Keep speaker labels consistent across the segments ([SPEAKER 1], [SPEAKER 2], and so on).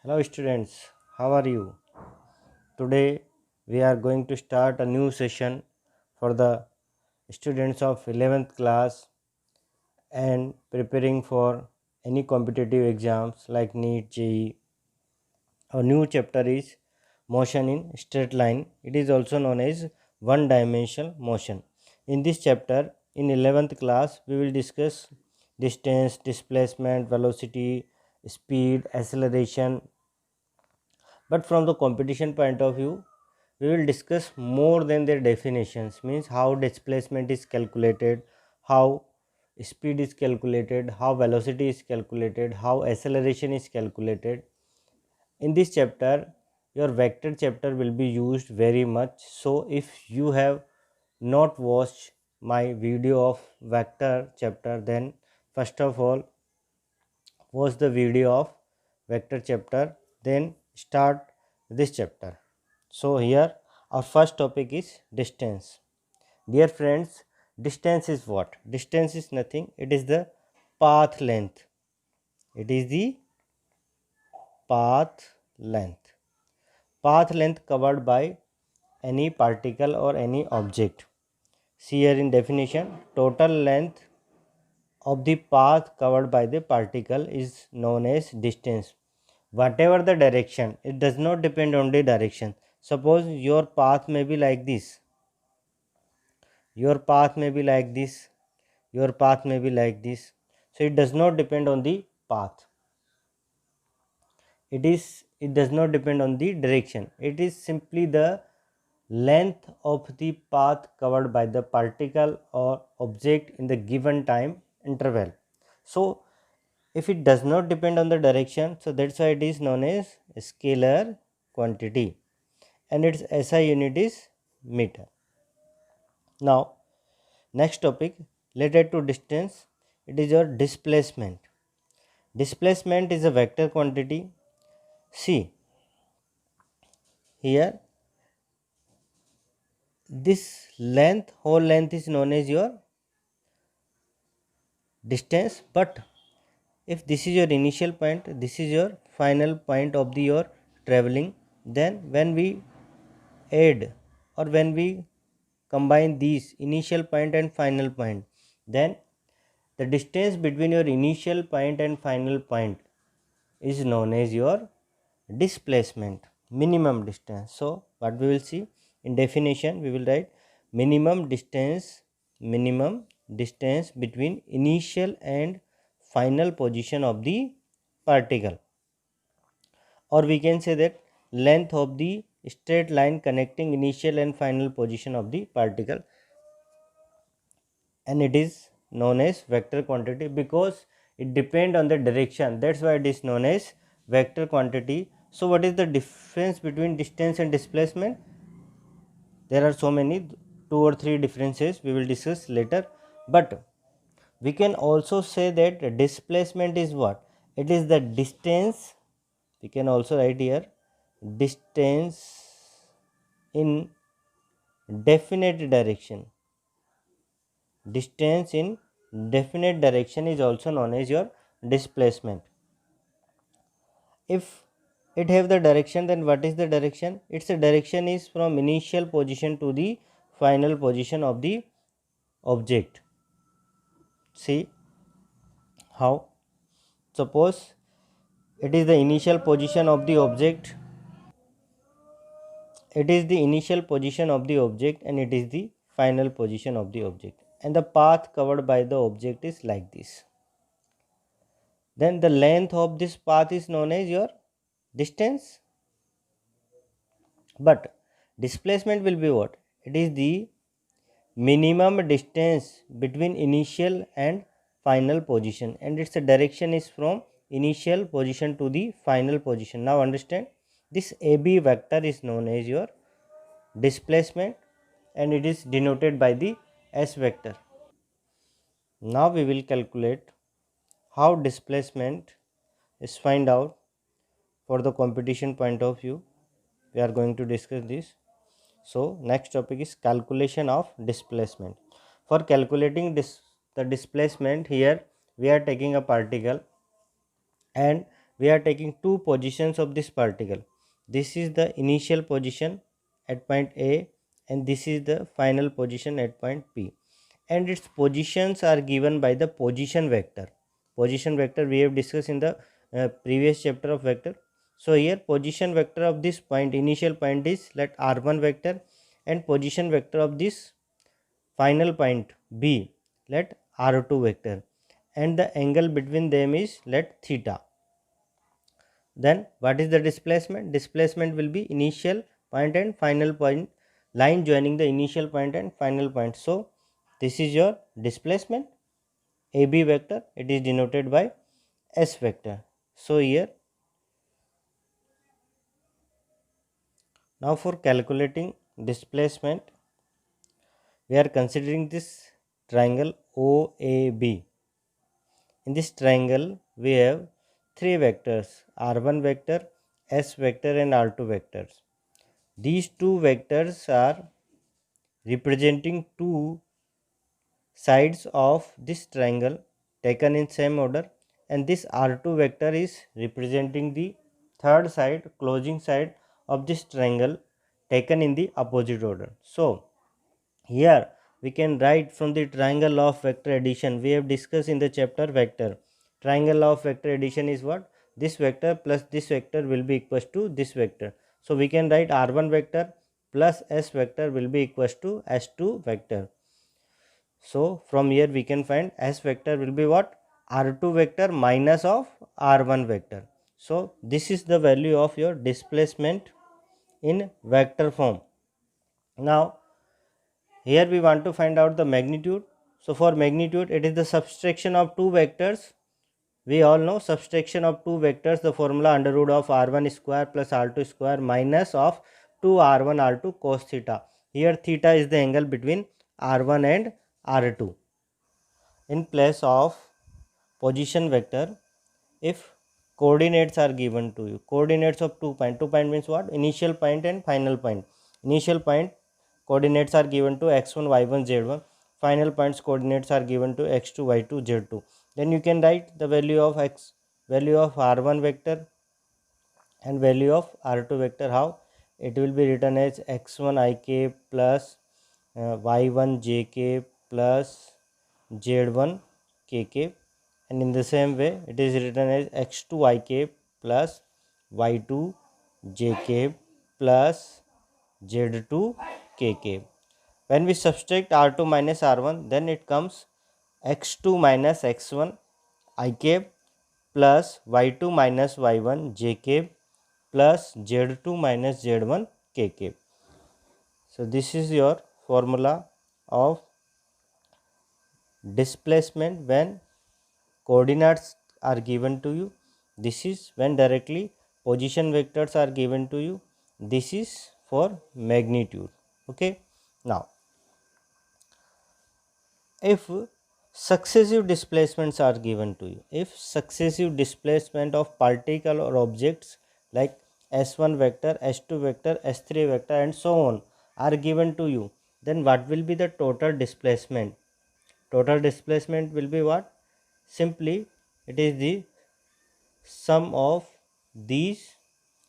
[SPEAKER 1] Hello students, how are you? Today we are going to start a new session for the students of 11th class and preparing for any competitive exams like NEET, JEE. Our new chapter is motion in straight line. It is also known as one dimensional motion. In this chapter in 11th class we will discuss distance, displacement, velocity, speed, acceleration. But from the competition point of view, we will discuss more than their definitions, means how displacement is calculated, how speed is calculated, how velocity is calculated, how acceleration is calculated. In this chapter, your vector chapter will be used very much. So if you have not watched my video of vector chapter, then first of all watch the video of vector chapter, then start this chapter. So here our first topic is distance. Dear friends, distance is what? Distance is nothing, it is the path length. It is the path length. Path length covered by any particle or any object. See here in definition, total length of the path covered by the particle is known as distance. Whatever the direction, it does not depend on the direction. Suppose your path may be like this, your path may be like this, your path may be like this. So it does not depend on the path. It does not depend on the direction. It is simply the length of the path covered by the particle or object in the given time interval. So if it does not depend on the direction, so that's why it is known as a scalar quantity, and its SI unit is meter. Now next topic related to distance, it is your displacement. Displacement is a vector quantity. See here, this length, whole length is known as your distance, but if this is your initial point, this is your final point of the your traveling, then when we add or when we combine these initial point and final point, then the distance between your initial point and final point is known as your displacement, minimum distance. So what we will see in definition, we will write minimum distance between initial and final position of the particle, or we can say that length of the straight line connecting initial and final position of the particle, and it is known as vector quantity because it depends on the direction. That's why it is known as vector quantity. So what is the difference between distance and displacement? There are so many, two or three differences we will discuss later, but we can also say that displacement is what? It is the distance, we can also write here, distance in definite direction. Distance in definite direction is also known as your displacement. If it have the direction, then what is the direction? Its direction is from initial position to the final position of the object. See how? Suppose it is the initial position of the object, it is the initial position of the object, and it is the final position of the object, and the path covered by the object is like this. Then the length of this path is known as your distance, but displacement will be what? It is the minimum distance between initial and final position, and its direction is from initial position to the final position. Now understand, this AB vector is known as your displacement, and it is denoted by the S vector. Now we will calculate how displacement is find out for the competition point of view. We are going to discuss this. So next topic is calculation of displacement. For calculating the displacement, here we are taking a particle, and we are taking two positions of this particle. This is the initial position at point A and this is the final position at point P, and its positions are given by the position vector. Position vector we have discussed in the previous chapter of vector. So here position vector of this point, initial point, is let r1 vector, and position vector of this final point B, let r2 vector, and the angle between them is let theta. Then what is the displacement? Displacement will be initial point and final point, line joining the initial point and final point. So this is your displacement AB vector. It is denoted by S vector. So here, now for calculating displacement, we are considering this triangle OAB. In this triangle, we have three vectors, R1 vector, S vector and R2 vectors. These two vectors are representing two sides of this triangle taken in same order, and this R2 vector is representing the third side, closing side of this triangle taken in the opposite order. So here we can write from the triangle of vector addition. We have discussed in the chapter vector. Triangle of vector addition is what? This vector plus this vector will be equals to this vector. So we can write R1 vector plus S vector will be equals to S2 vector. So from here we can find S vector will be what? R2 vector minus of R1 vector. So this is the value of your displacement in vector form. Now here we want to find out the magnitude. So for magnitude, it is the subtraction of two vectors. We all know subtraction of two vectors, the formula under root of r1 square plus r2 square minus of 2r1 r2 cos theta. Here theta is the angle between r1 and r2. In place of position vector, if coordinates are given to you, coordinates of 2 point means what? Initial point and final point. Initial point coordinates are given to x1 y1 z1, final points coordinates are given to x2 y2 z2. Then you can write the value of r1 vector and value of r2 vector. How? It will be written as x1 ik plus y1 jk plus z1 kk, and in the same way it is written as x2 ik plus y2 jk plus z2 kk. When we subtract r2 minus r1, then it comes x2 minus x1 ik plus y2 minus y1 jk plus z2 minus z1 kk. So this is your formula of displacement when coordinates are given to you. This is when directly position vectors are given to you. This is for magnitude. Okay. Now if successive displacements are given to you, if successive displacement of particle or objects like s1 vector, s2 vector, s3 vector and so on are given to you, then what will be the total displacement? Total displacement will be what? Simply it is the sum of these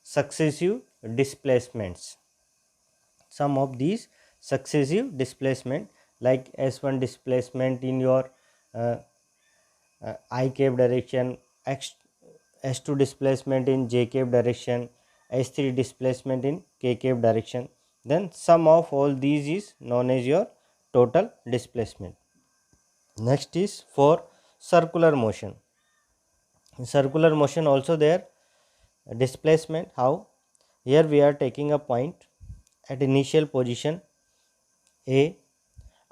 [SPEAKER 1] successive displacements. Sum of these successive displacement, like s1 displacement in your uh, I cap direction, s2 displacement in j cap direction, s3 displacement in k cap direction, then sum of all these is known as your total displacement. Next is for circular motion. In circular motion also there displacement. How? Here we are taking a point at initial position A.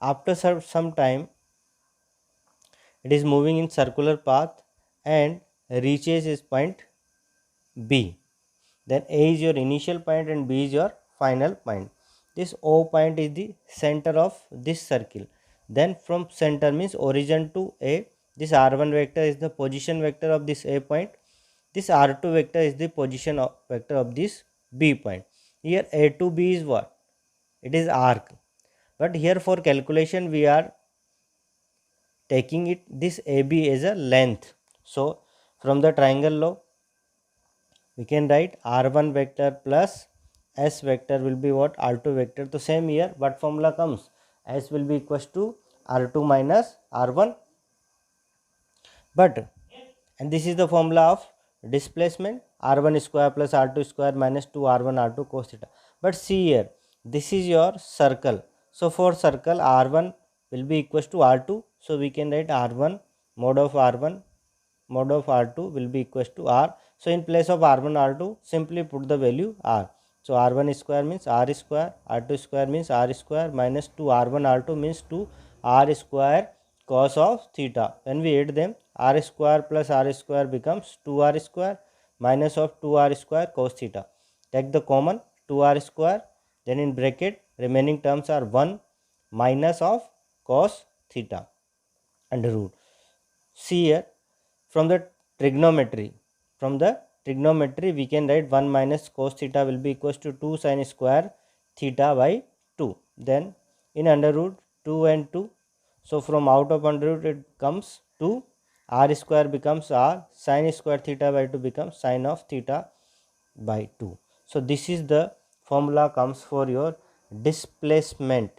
[SPEAKER 1] After some time it is moving in circular path and reaches its point B. Then A is your initial point and B is your final point. This O point is the center of this circle. Then from center means origin to A, this R1 vector is the position vector of this A point. This R2 vector is the position vector of this B point. Here A to B is what? It is arc. But here for calculation we are taking it this AB as a length. So from the triangle law, we can write r1 vector plus s vector will be what, r2 vector. So same here what formula comes, s will be equals to r2 minus r1, but and this is the formula of displacement, r1 square plus r2 square minus 2 r1 r2 cos theta. But see here, this is your circle, so for circle r1 will be equals to r2, so we can write r1 mod of r1 mod of r2 will be equals to r. So in place of r1 r2 simply put the value r. So r1 square means r square, r2 square means r square, minus 2 r1 r2 means 2 r square cos of theta. When we add them, r square plus r square becomes 2r square minus of 2r square cos theta. Take the common 2r square, then in bracket remaining terms are 1 minus of cos theta under root. See here, from the trigonometry, we can write 1 minus cos theta will be equals to 2 sin square theta by 2. Then in under root 2 and 2, so from out of under root it comes 2, r square becomes r, sin square theta by 2 becomes sin of theta by 2. So this is the formula comes for your displacement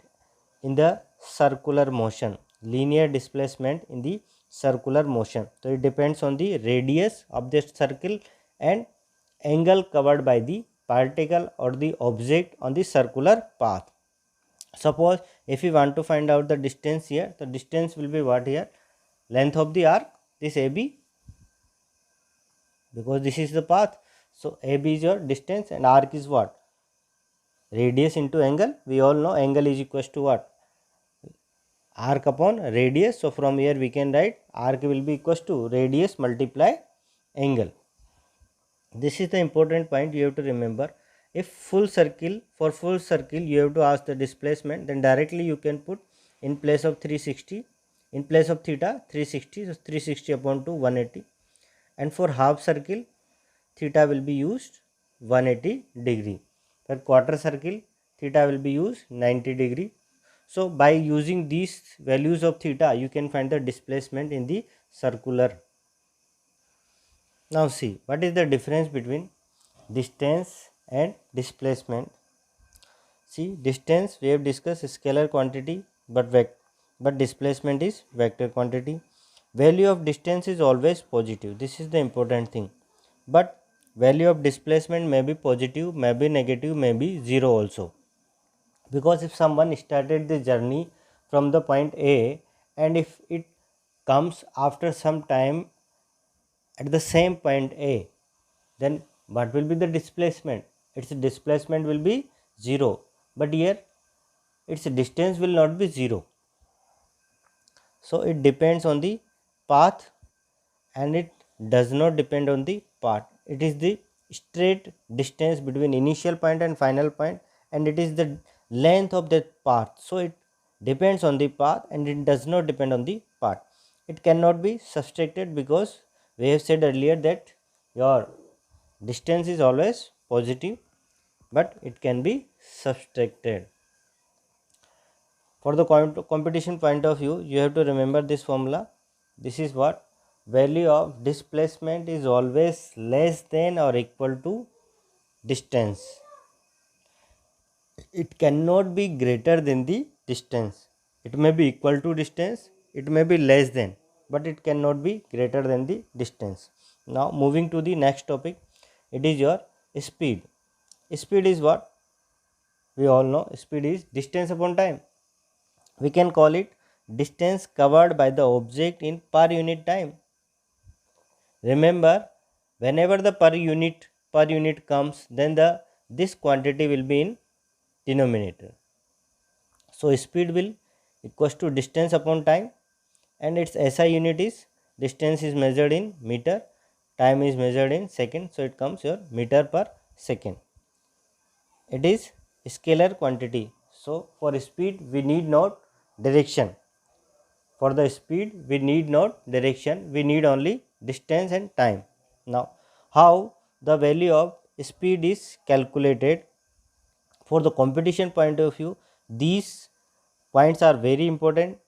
[SPEAKER 1] in the circular motion, linear displacement in the circular motion. So it depends on the radius of the circle and angle covered by the particle or the object on the circular path. Suppose if we want to find out the distance here, the distance will be what here, length of the arc, this AB, because this is the path. So AB is your distance and arc is what, radius into angle. We all know angle is equals to what, arc upon radius. So from here we can write arc will be equals to radius multiply angle. This is the important point you have to remember. If full circle, for full circle you have to ask the displacement, then directly you can put in place of 360, in place of theta 360, so 360 upon 2 180, and for half circle theta will be used 180 degree. For quarter circle theta will be used 90 degree. So by using these values of theta you can find the displacement in the circular. Now see, what is the difference between distance and displacement? See, distance we have discussed scalar quantity, but displacement is vector quantity. Value of distance is always positive. This is the important thing. But value of displacement may be positive, may be negative, may be zero also. Because if someone started the journey from the point A and if it comes after some time at the same point A, then what will be the displacement? Its displacement will be 0, but here its distance will not be 0. So it depends on the path and it does not depend on the path. It is the straight distance between initial point and final point, and it is the length of that path. So it depends on the path and it does not depend on the path. It cannot be subtracted because we have said earlier that your distance is always positive, but it can be subtracted. For the competition point of view, you have to remember this formula. This is what, value of displacement is always less than or equal to distance. It cannot be greater than the distance. It may be equal to distance, it may be less than, but it cannot be greater than the distance. Now moving to the next topic, it is your speed. Speed is what? We all know speed is distance upon time. We can call it distance covered by the object in per unit time. Remember, whenever the per unit comes, then this quantity will be in denominator. So speed will equals to distance upon time, and its SI unit is, distance is measured in meter, time is measured in second, so it comes your meter per second. It is scalar quantity. So for speed we need not direction. For the speed we need not direction, we need only distance and time. Now how the value of speed is calculated? For the competition point of view, these points are very important.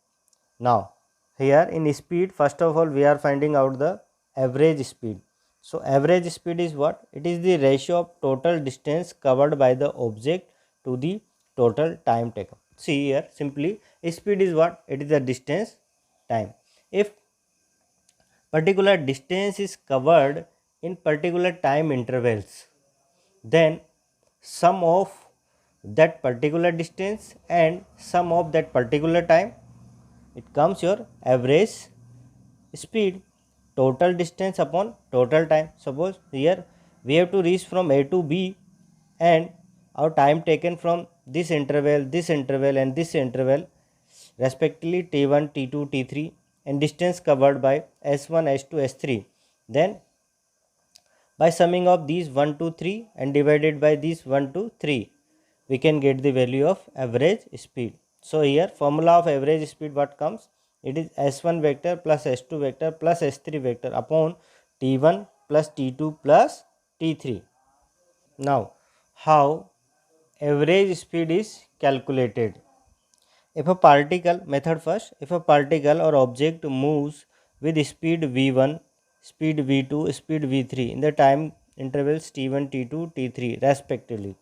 [SPEAKER 1] Now here in speed, first of all we are finding out the average speed. So average speed is what? It is the ratio of total distance covered by the object to the total time taken. See here, simply speed is what? It is the distance time. If particular distance is covered in particular time intervals, then sum of that particular distance and sum of that particular time, it comes your average speed. Total distance upon total time. Suppose here we have to reach from A to B, and our time taken from this interval and this interval respectively T1, T2, T3, and distance covered by S1, S2, S3. Then by summing of these 1 to 3 and divided by these 1 to 3, we can get the value of average speed. So here formula of average speed what comes? It is S1 vector plus S2 vector plus S3 vector upon T1 plus T2 plus T3. Now how average speed is calculated? If a particle, method first, if a particle or object moves with speed v1, speed v2, speed v3 in the time intervals t1, t2, t3 respectively,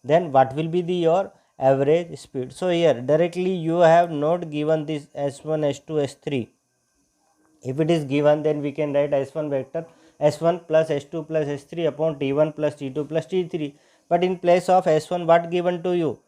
[SPEAKER 1] then what will be the your average speed? So here directly you have not given this s1, s2, s3. If it is given, then we can write s1 vector s1 plus s2 plus s3 upon t1 plus t2 plus t3. But in place of s1, what given to you?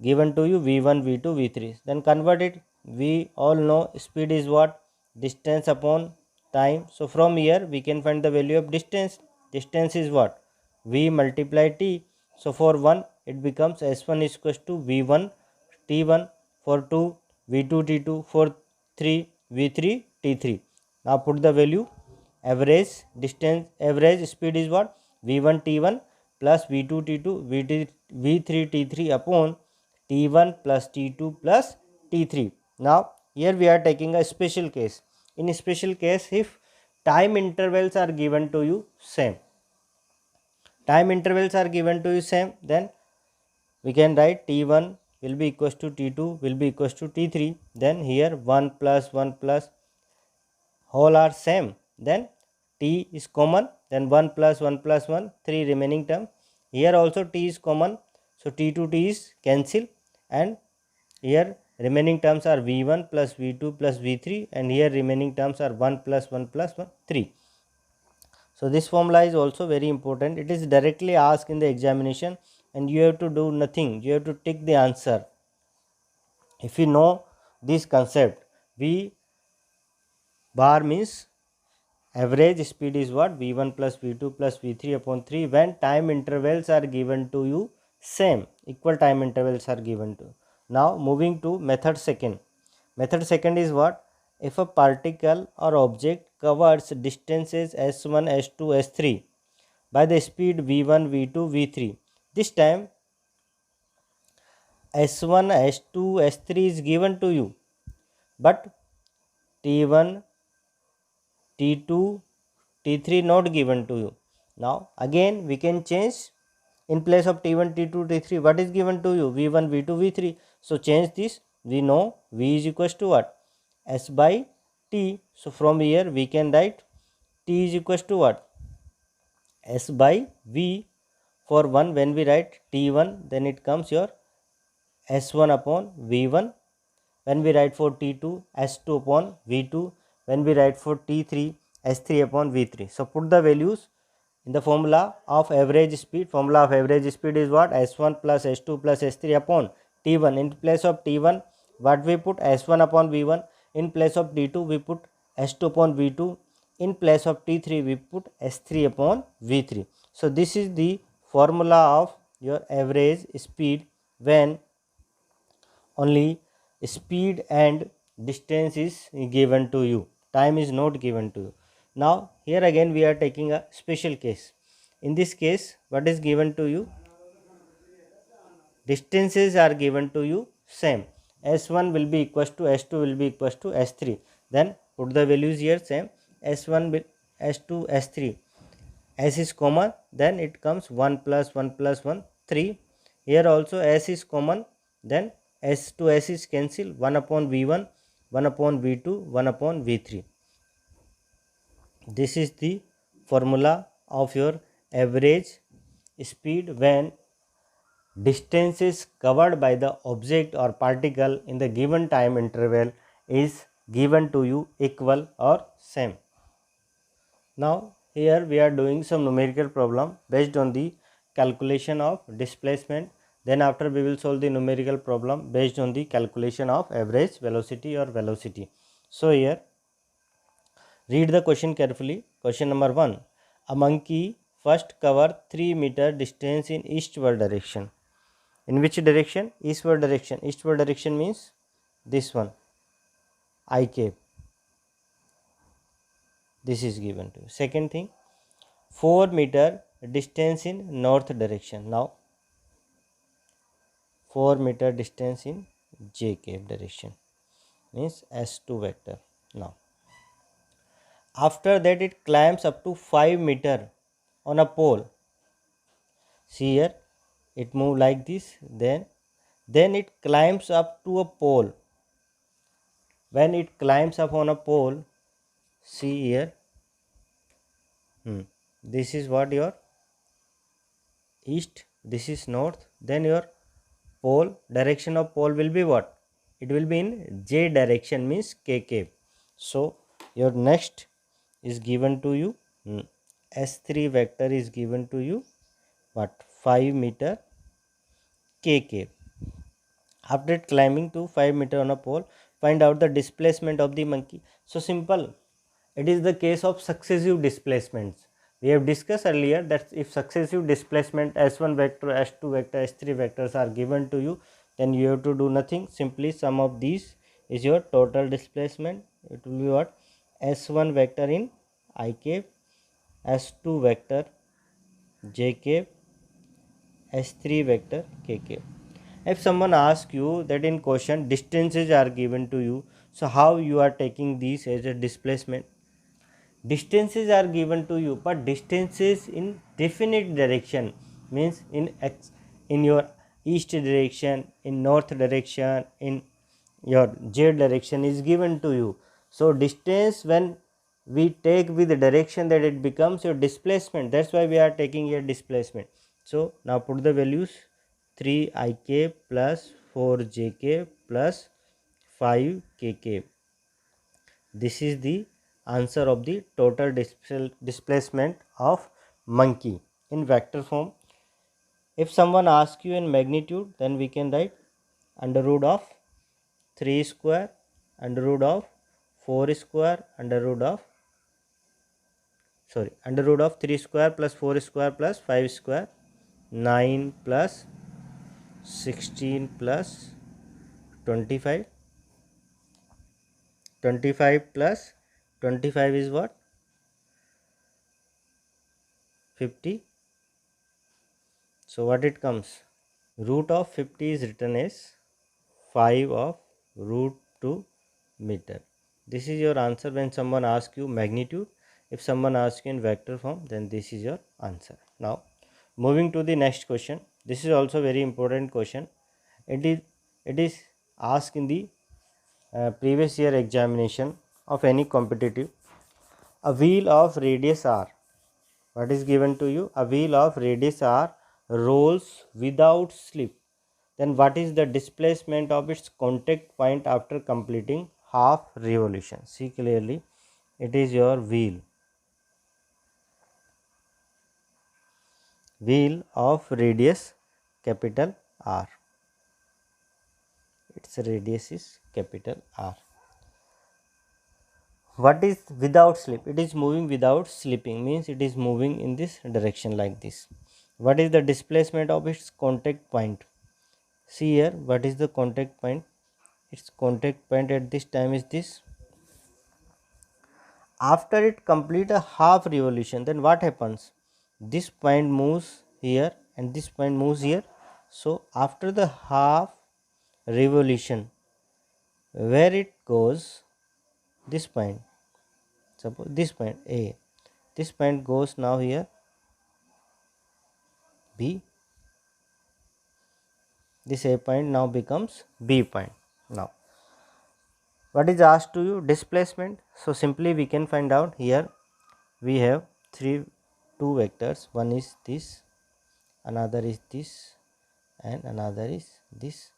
[SPEAKER 1] Given to you v1, v2, v3. Then convert it. We all know speed is what? Distance upon time. So from here we can find the value of distance. Distance is what? V multiply t. So for 1 it becomes s1 is equals to v1 t1, for 2 v2 t2, for 3 v3 t3. Now put the value. Average distance, average speed is what? v1 t1 plus v2 t2 v3 t3 upon T1 plus T2 plus T3. Now here we are taking a special case. In a special case, if time intervals are given to you same, then we can write T1 will be equals to T2 will be equals to T3. Then here 1 plus 1 plus whole are same. Then T is common. Then 1 plus 1 plus 1, 3 remaining term. Here also T is common. So T2 T is cancel, and here remaining terms are v1 plus v2 plus v3, and here remaining terms are 1 plus 1 plus 1, 3. So this formula is also very important. It is directly asked in the examination and you have to do nothing. You have to take the answer. If you know this concept, v bar means average speed is what? v1 plus v2 plus v3 upon 3 when time intervals are given to you same, equal time intervals are given to. Now moving to method second. Method second is what? If a particle or object covers distances s1, s2, s3 by the speed v1, v2, v3. This time s1, s2, s3 is given to you, but t1, T2, T3 not given to you. Now again we can change. In place of T1, T2, T3, what is given to you? V1, V2, V3. So change this. We know V is equals to what? S by T. So from here we can write T is equals to what? S by V. For 1 when we write T1, then it comes your S1 upon V1. When we write for T2, S2 upon V2. When we write for T3, S3 upon V3. So put the values in the formula of average speed. Formula of average speed is what? S1 plus S2 plus S3 upon T1. In place of T1, what we put? S1 upon V1. In place of T2, we put S2 upon V2. In place of T3, we put S3 upon V3. So this is the formula of your average speed when only speed and distance is given to you, time is not given to you. Now here again we are taking a special case. In this case, what is given to you? Distances are given to you same. S1 will be equals to S2 will be equals to S3. Then put the values here same. S1 will S2 S3. S is common, then it comes 1 plus 1 plus 1, 3. Here also S is common, then S to S is cancel, 1 upon V1, 1 upon V2, 1 upon V3. This is the formula of your average speed when distances covered by the object or particle in the given time interval is given to you equal or same. Now here we are doing some numerical problem based on the calculation of displacement. Then after we will solve the numerical problem based on the calculation of average velocity or velocity. So here read the question carefully. Question number 1. A monkey first cover 3 meter distance in eastward direction. In which direction? Eastward direction. Eastward direction means this one, I cap. This is given to you. Second thing, 4 meter distance in north direction. Now 4 meter distance in j cap direction means S2 vector. Now after that it climbs up to 5 meter on a pole. See here, it move like this, then it climbs up to a pole. When it climbs up on a pole, see here, this is what your east, this is north, then your pole, direction of pole will be what? It will be in j direction means kk. So your next is given to you, S3 vector is given to you what? 5 meter kk. After climbing to 5 meter on a pole, find out the displacement of the monkey. So simple. It is the case of successive displacements. We have discussed earlier that if successive displacement S1 vector, S2 vector, S3 vectors are given to you, then you have to do nothing. Simply sum of these is your total displacement. It will be what? S1 vector in I cap, S2 vector j cap, S3 vector k cap. If someone asks you that in question distances are given to you, so how you are taking these as a displacement? Distances are given to you, but distances in definite direction means in your east direction, in north direction, in your j direction is given to you. So distance when we take with the direction, that it becomes your displacement. That's why we are taking a displacement. So now put the values, 3 ik plus 4 jk plus 5 kk. This is the answer of the total displacement of monkey in vector form. If someone asks you in magnitude, then we can write under root of 3 square, under root of 4 square, under root of 3 square plus 4 square plus 5 square, 9 plus 16 plus 25, 25 plus 25 is what? 50. So what it comes? Root of 50 is written as 5 of root 2 meter. This is your answer when someone asks you magnitude. If someone asks you in vector form, then this is your answer. Now moving to the next question. This is also very important question. It is asked in the previous year examination of any competitive. A wheel of radius r. What is given to you? A wheel of radius r rolls without slip. Then what is the displacement of its contact point after completing half revolution? See clearly, it is your wheel of radius capital R. Its radius is capital R. What is without slip? It is moving without slipping, means it is moving in this direction like this. What is the displacement of its contact point? See here, what is the contact point? Its contact point at this time is this. After it complete a half revolution, then what happens? This point moves here and this point moves here. So after the half revolution, where it goes, this point, suppose this point A, this point goes now here B, this A point now becomes B point. Now what is asked to you? Displacement. So simply we can find out here, we have two vectors. One is this, another is this, and another is this.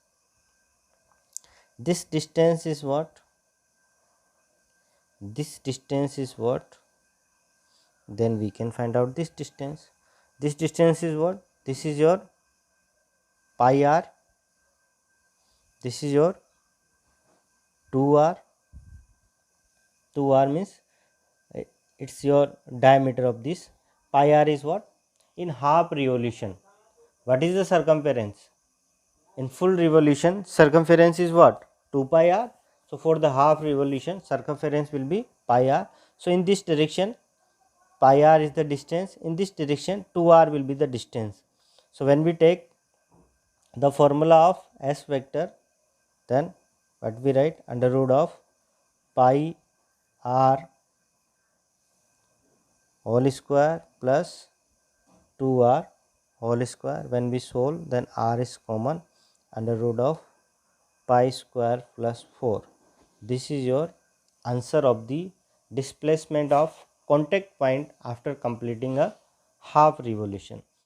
[SPEAKER 1] This distance is what? This distance is what? Then we can find out this distance. This distance is what? This is your pi r. This is your 2r. 2r means it's your diameter of this. Pi r is what? In half revolution. What is the circumference? In full revolution, circumference is what? 2 pi r. So for the half revolution, circumference will be pi r. So in this direction, pi r is the distance. In this direction, 2r will be the distance. So when we take the formula of s vector, then what we write? Under root of pi r whole square plus 2r whole square. When we solve, then r is common, under root of pi square plus 4. This is your answer of the displacement of contact point after completing a half revolution.